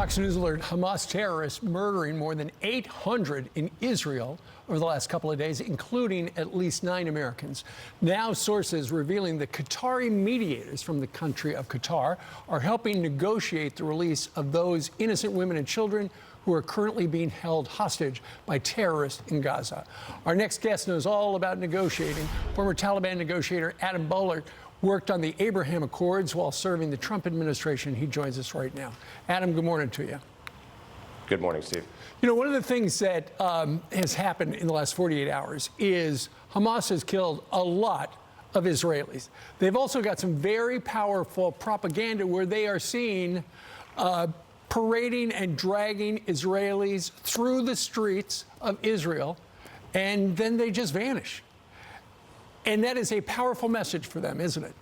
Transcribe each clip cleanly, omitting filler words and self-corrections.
Fox News alert Hamas terrorists murdering more than 800 in Israel over the last couple of days, including at least 9 Americans. Now sources revealing that Qatari mediators from the country of Qatar are helping negotiate the release of those innocent women and children who are currently being held hostage by terrorists in Gaza. Our next guest knows all about negotiating. Former Taliban negotiator Adam Boehler worked on the Abraham Accords while serving the Trump administration. He joins us right now. Adam, good morning to you. Good morning, Steve. You know, one of the things that has happened in the last 48 hours is Hamas has killed a lot of Israelis. They've also got some very powerful propaganda where they are seen parading and dragging Israelis through the streets of Israel, and then they just vanish. And that is a powerful message for them, isn't it?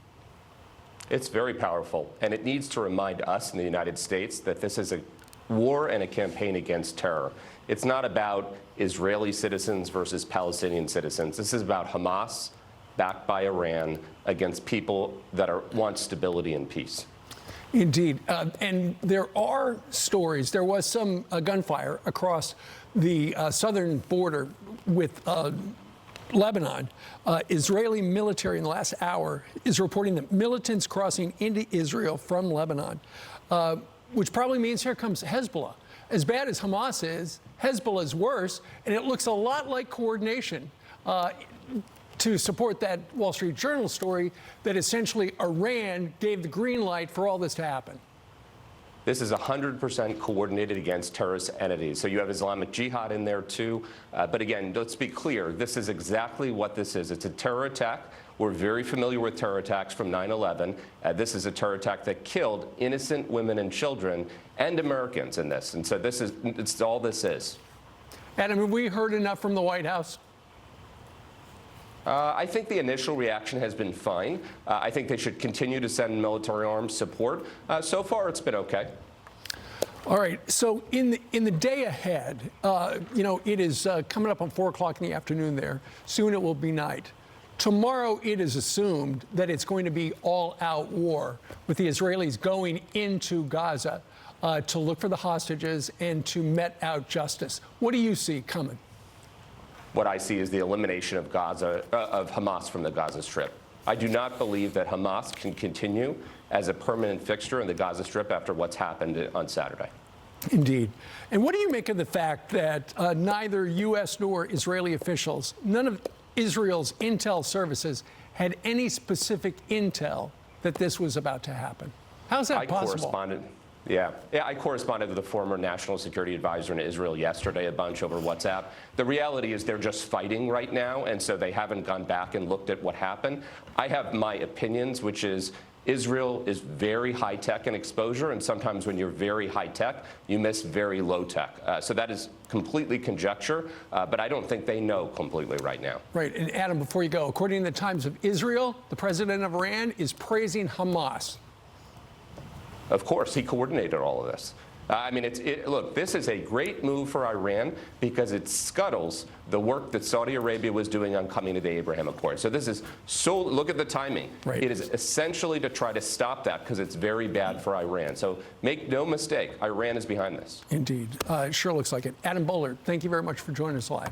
It's very powerful, and it needs to remind us in the United States that this is a war and a campaign against terror. It's not about Israeli citizens versus Palestinian citizens. This is about Hamas, backed by Iran, against people that want stability and peace. Indeed. And there are stories. There was some gunfire across the southern border with Lebanon. Israeli military in the last hour is reporting that militants crossing into Israel from Lebanon, which probably means here comes Hezbollah. As bad as Hamas is, Hezbollah is worse, and it looks a lot like coordination to support that Wall Street Journal story that essentially Iran gave the green light for all this to happen. This is 100% coordinated against terrorist entities. So you have Islamic Jihad in there, too. But again, let's be clear. This is exactly what this is. It's a terror attack. We're very familiar with terror attacks from 9/11. This is a terror attack that killed innocent women and children and Americans in this. And so it's all this is. Adam, have we heard enough from the White House? I think the initial reaction has been fine. I think they should continue to send military arms support. So far, it's been okay. All right. So in the day ahead, you know, it is coming up on 4 o'clock in the afternoon there. Soon it will be night. Tomorrow, it is assumed that it's going to be all-out war with the Israelis going into Gaza to look for the hostages and to mete out justice. What do you see coming? What I see is the elimination of Hamas from the Gaza Strip. I do not believe that Hamas can continue as a permanent fixture in the Gaza Strip after what's happened on Saturday. Indeed. And what do you make of the fact that neither U.S. nor Israeli officials, none of Israel's intel services, had any specific intel that this was about to happen? How's that possible? I corresponded with the former national security advisor in Israel yesterday a bunch over WhatsApp. The reality is they're just fighting right now, and so they haven't gone back and looked at what happened. I have my opinions, which is Israel is very high-tech in exposure, and sometimes when you're very high-tech, you miss very low-tech. So that is completely conjecture, but I don't think they know completely right now. Right. And Adam, before you go, according to the Times of Israel, the president of Iran is praising Hamas. Of course, he coordinated all of this. I mean, look, this is a great move for Iran because it scuttles the work that Saudi Arabia was doing on coming to the Abraham Accords. So this is look at the timing. Right. It is essentially to try to stop that because it's very bad for Iran. So make no mistake, Iran is behind this. Indeed. It sure looks like it. Adam Boehler, thank you very much for joining us live.